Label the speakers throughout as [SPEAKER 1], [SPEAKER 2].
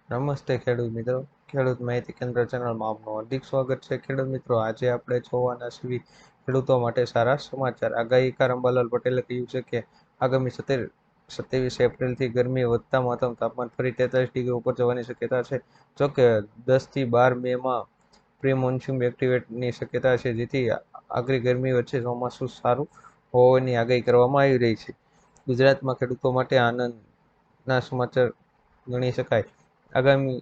[SPEAKER 1] નમસ્તે ખેડૂત મિત્રો. ખેડૂત માહિતી કેન્દ્ર ચેનલમાં આપનું હાર્દિક સ્વાગત છે. ખેડૂત મિત્રો, આજે આપણે જોવાના છીએ ખેડૂતો માટે સારા સમાચાર. આગાહીકાર અંબાલાલ પટેલે કહ્યું છે કે આગામી 27 એપ્રિલથી ગરમી વધતા મહત્તમ તાપમાન ફરી 43 ડિગ્રી ઉપર જવાની શક્યતા છે. જોકે 10 થી 12 મેમાં પ્રી મોન્સૂન એક્ટિવેટની શક્યતા છે, જેથી આકરી ગરમી વચ્ચે ચોમાસું સારું હોવાની આગાહી કરવામાં આવી રહી છે. ગુજરાતમાં ખેડૂતો માટે આનંદના સમાચાર ગણી શકાય. આગામી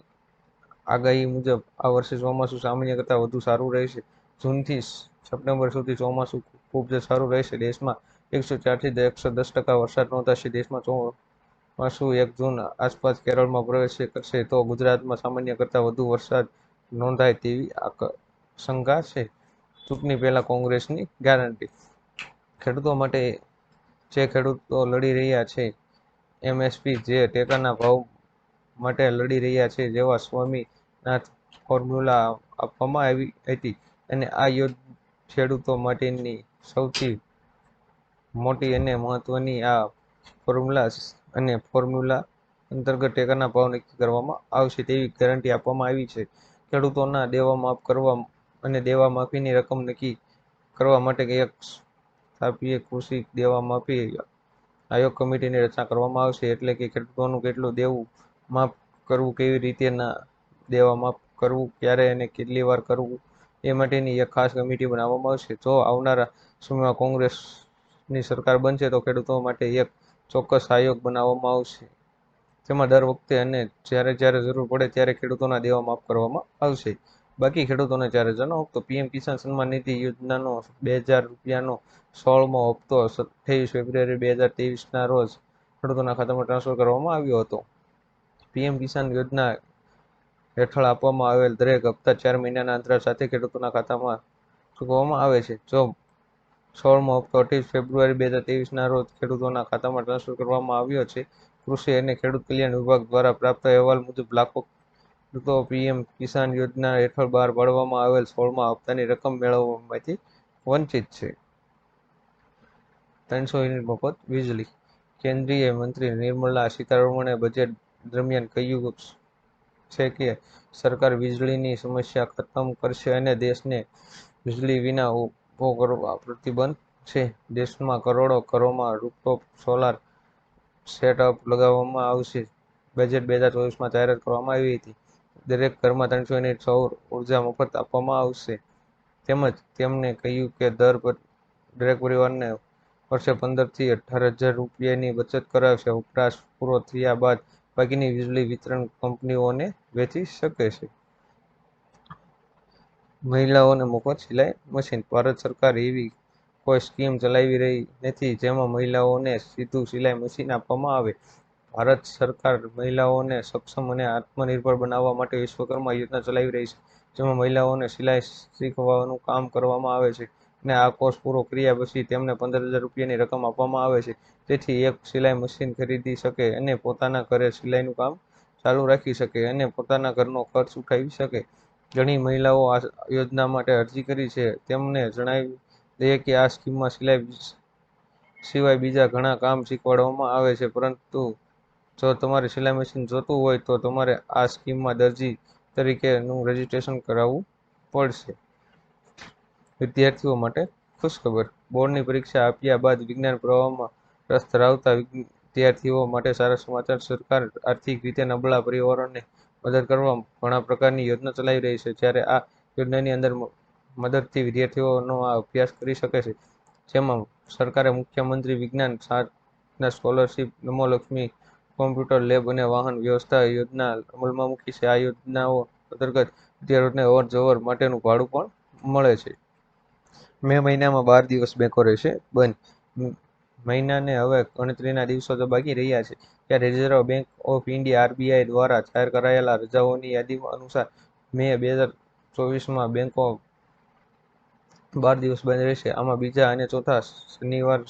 [SPEAKER 1] આગાહી મુજબ આ વર્ષે ચોમાસું સામાન્ય કરતાં વધુ સારું રહેશે. જૂનથી સપ્ટેમ્બર સુધી ચોમાસું ખૂબ જ સારું રહેશે. દેશમાં 104 થી 110% વરસાદ નોંધાશે. દેશમાં ચોમાસું 1 જૂન આસપાસ કેરળમાં પ્રવેશ કરશે તો ગુજરાતમાં સામાન્ય કરતાં વધુ વરસાદ નોંધાય તેવી આશંકા છે. ચૂંટણી પહેલા કોંગ્રેસની ગેરંટી. ખેડૂતો માટે જે ખેડૂતો લડી રહ્યા છે એમએસપી, જે ટેકાના ભાવ માટે લડી રહ્યા છે, જેવા સ્વામીનાથન ફોર્મ્યુલા આપવામાં આવી હતી, અને આ યુદ્ધ ખેડૂતો માટેની સૌથી મોટી અને મહત્વની આ ફોર્મ્યુલા અંતર્ગત ટેકાના ભાવ નક્કી કરવામાં આવશે તેવી ગેરંટી આપવામાં આવી છે. ખેડૂતોના દેવા માફ કરવા અને દેવા માફીની રકમ નક્કી કરવા માટે એક સ્થાપીય કૃષિ દેવા માફી આયોગ કમિટીની રચના કરવામાં આવશે. એટલે કે ખેડૂતોનું કેટલું દેવું માફ કરવું, કેવી રીતે દેવા માફ કરવું, ક્યારે અને કેટલી વાર કરવું, એ માટેની એક ખાસ કમિટી બનાવવામાં આવશે. જો આવનારા સમયમાં કોંગ્રેસની સરકાર બનશે તો ખેડૂતો માટે એક ચોક્કસ આયોગ બનાવવામાં આવશે. તેમાં દર વખતે અને જ્યારે જ્યારે જરૂર પડે ત્યારે ખેડૂતોના દેવા માફ કરવામાં આવશે. બાકી ખેડૂતોને જ્યારે જણાવો તો પીએમ કિસાન સન્માન નિધિ યોજનાનો 2000 રૂપિયાનો 16મો હપ્તો 28 ફેબ્રુઆરી 2023ના રોજ ખેડૂતોના ખાતામાં ટ્રાન્સફર કરવામાં આવ્યો હતો. પીએમ કિસાન યોજના હેઠળ આપવામાં આવેલ દરેક હપ્તા 4 મહિનાના અંતરાલ સાથે ખેડૂતોના ખાતામાં ચૂકવવામાં આવે છે. જો 16મો હપ્તો 28 ફેબ્રુઆરી 2023ના રોજ ખેડૂતોના ખાતામાં ટ્રાન્સફર કરવામાં આવ્યો છે. કૃષિ અને ખેડૂત કલ્યાણ વિભાગ દ્વારા પ્રાપ્ત અહેવાલ મુજબ લાખો ખેડૂતો પીએમ કિસાન યોજના હેઠળ બહાર પાડવામાં આવેલ 16મા હપ્તાની રકમ મેળવવામાંથી વંચિત છે. 300 યુનિટ મફત વીજળી. કેન્દ્રીય મંત્રી નિર્મલા સીતારમણે બજેટ દરમિયાન કહ્યું છે કે સરકાર વીજળીની સમસ્યા ખતમ કરશે અને દેશને વીજળી વિના ઊભો કરવા પ્રતિબદ્ધ છે. દેશમાં કરોડો ઘરોમાં રૂફટોપ સોલાર સેટઅપ લગાવવામાં આવશે. બજેટ 2024માં જાહેરાત કરવામાં આવી હતી. દરેક ઘરમાં 300 યુનિટ સૌર ઉર્જા મફત આપવામાં આવશે. તેમજ તેમણે કહ્યું કે દરેક પરિવારને વર્ષે 15 થી 18,000 રૂપિયાની બચત કરાવશે. વપરાશ પૂરો થયા બાદ બાકીની વીજળી વિતરણ કંપનીઓને વેચી શકે છે. મહિલાઓને મફત સિલાઈ મશીન. ભારત સરકાર એવી કોઈ સ્કીમ ચલાવી રહી નથી જેમાં મહિલાઓને સીધું સિલાઈ મશીન આપવામાં આવે. ભારત સરકાર મહિલાઓને સક્ષમ અને આત્મનિર્ભર બનાવવા માટે વિશ્વકર્મા યોજના ચલાવી રહી છે, જેમાં મહિલાઓને સિલાઈ શીખવાનું કામ કરવામાં આવે છે, અને આ કોર્સ પૂરો કર્યા પછી તેમને 15,000 રૂપિયાની રકમ આપવામાં આવે છે, જેથી એક સિલાઈ મશીન ખરીદી શકે અને પોતાના ઘરે સિલાઈનું કામ ચાલુ રાખી શકે અને પોતાના ઘરનો ખર્ચ ઉઠાવી શકે. ઘણી મહિલાઓ આ યોજના માટે અરજી કરી છે. તેમને જણાવી દઈએ કે આ સ્કીમમાં સિલાઈ સિવાય બીજા ઘણા કામ શીખવાડવામાં આવે છે, પરંતુ જો તમારે સિલાઈ મશીન જોતું હોય તો તમારે આ સ્કીમમાં દરજી તરીકેનું રજીસ્ટ્રેશન કરાવવું પડશે. વિદ્યાર્થીઓ માટે ખુશખબર. બોર્ડની પરીક્ષા આપ્યા બાદ વિજ્ઞાન પ્રવાહમાં રસ ધરાવતા વિદ્યાર્થીઓ માટે સારા સમાચાર. સરકાર આર્થિક રીતે નબળા પરિવારોને મદદ કરવા ઘણા પ્રકારની યોજના ચલાવી રહી છે. જ્યારે આ યોજનાની મદદથી વિદ્યાર્થીઓનો આ અભ્યાસ કરી શકે છે. જેમાં સરકારે મુખ્યમંત્રી વિજ્ઞાન સાધના સ્કોલરશીપ, નમો લક્ષ્મી કોમ્પ્યુટર લેબ અને વાહન વ્યવસ્થા યોજના અમલમાં મૂકી છે. આ યોજનાઓ અંતર્ગત વિદ્યાર્થીઓને અવર-જવર માટેનું ભાડું પણ મળે છે. મે મહિનામાં 12 દિવસ બેંકો રહેશે બંધ. મહિનાને હવે ગણતરીના દિવસો જ બાકી રહ્યા છે, ત્યારે reserve bank of India RBI દ્વારા જાહેર કરાયેલા રજાઓની યાદી અનુસાર મે 2024માં બેંકો 12 દિવસ બંધ રહેશે. આમાં બીજા અને ચોથા શનિવાર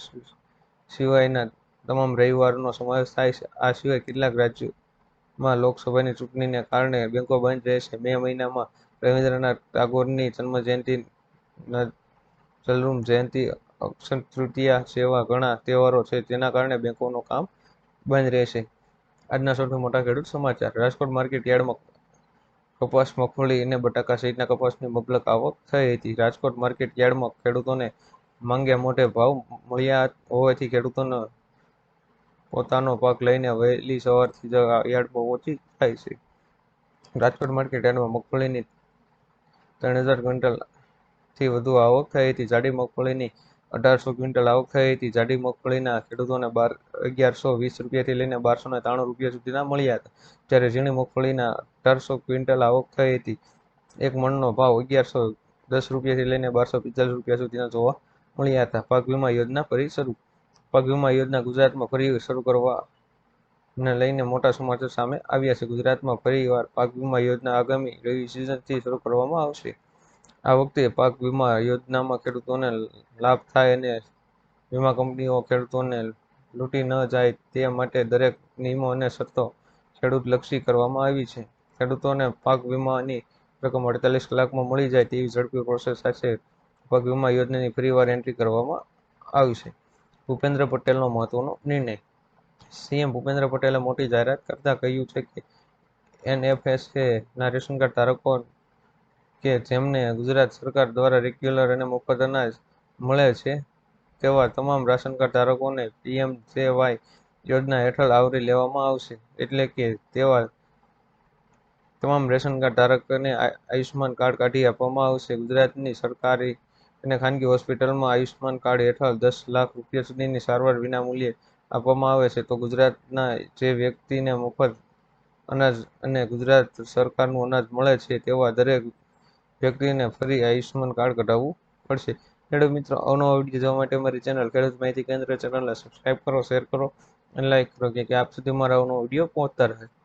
[SPEAKER 1] સિવાયના તમામ રવિવારનો સમાવેશ થાય છે. આ સિવાય કેટલાક રાજ્યોમાં લોકસભાની ચૂંટણીને કારણે બેંકો બંધ રહેશે. મે મહિનામાં રવિન્દ્રનાથ ટાગોરની જન્મજયંતિ, નજરુલ જયંતિ, અક્ષય તૃતીયા જેવા ઘણા તહેવારો છે, જેના કારણે બેંકોનું કામ બંધ રહેશે. આજના સૌથી મોટા ખેડૂત સમાચાર. રાજકોટ માર્કેટ યાર્ડમાં કપાસ, મગફળી અને બટાકા સહિતના કપાસની મબલક આવક થઈ હતી. રાજકોટ માર્કેટ યાર્ડમાં ખેડૂતોને માંગ્યા મોટે ભાવ મળ્યા હોવાથી ખેડૂતોને પોતાનો પાક લઈને વહેલી સવારથી જ યાર્ડમાં પહોંચી જાય છે. રાજકોટ માર્કેટ યાર્ડમાં મગફળીની 3000 ક્વિન્ટલથી વધુ આવક થઈ હતી. જાડી મગફળીની 1800 ક્વિન્ટલ આવક થઈ હતી. જાડી મગફળીના ખેડૂતોને 1120 રૂપિયાથી લઈને 1293 રૂપિયા સુધીના મળ્યા હતા. જ્યારે ઝીણી મગફળીના 1800 ક્વિન્ટલ આવક થઈ હતી. એક મણનો ભાવ 1110 રૂપિયાથી લઈને 1245 રૂપિયા સુધીના જોવા મળ્યા હતા. પાક વીમા યોજના ફરી શરૂ. પાક વીમા યોજના ગુજરાતમાં ફરી શરૂ કરવાને લઈને મોટા સમાચાર સામે આવ્યા છે. ગુજરાતમાં ફરીવાર પાક વીમા યોજના આગામી રવિ સિઝનથી શરૂ કરવામાં આવશે. આ વખતે પાક વીમા યોજનામાં ખેડૂતોને લાભ થાય અને વીમા કંપનીઓ ખેડૂતોને લૂંટી ન જાય તે માટે દરેક નિયમો અને શરતો ખેડૂતલક્ષી કરવામાં આવી છે. ખેડૂતોને પાક વીમાની રકમ 48 કલાકમાં મળી જાય તેવી ઝડપી પ્રોસેસ સાથે પાક વીમા યોજનાની ફરીવાર એન્ટ્રી કરવામાં આવશે. ભૂપેન્દ્ર પટેલનો મહત્વનો નિર્ણય. સીએમ ભૂપેન્દ્ર પટેલે મોટી જાહેરાત કરતા કહ્યું છે કે એનએફએસએ-ના રેશન કાર્ડ ધારકો કે જેમને ગુજરાત સરકાર દ્વારા રેગ્યુલર અને મફત અનાજ મળે છે તેવા તમામ રાશન કાર્ડ ધારકોને પીએમજેવાય યોજના હેઠળ આવરી લેવામાં આવશે. એટલે કે તેવા તમામ રેશન કાર્ડ ધારકોને આયુષ્માન કાર્ડ કાઢી આપવામાં આવશે. ગુજરાતની સરકારી અને ખાનગી હોસ્પિટલમાં આયુષ્માન કાર્ડ હેઠળ 10 લાખ રૂપિયા સુધીની સારવાર વિનામૂલ્યે આપવામાં આવે છે. તો ગુજરાતના જે વ્યક્તિને મફત અનાજ અને ગુજરાત સરકારનું અનાજ મળે છે તેવા દરેક વ્યક્તિને ફરી આયુષ્માન કાર્ડ કઢાવવું પડશે. ખેડૂત મિત્રો, અવનવા વિડીયો જોવા માટે અમારી ચેનલ ખેડૂત માહિતી કેન્દ્ર ચેનલને સબસ્ક્રાઇબ કરો, શેર કરો અને લાઇક કરો કે આપ સુધી મારા અવનવો વિડીયો પહોંચતા રહે.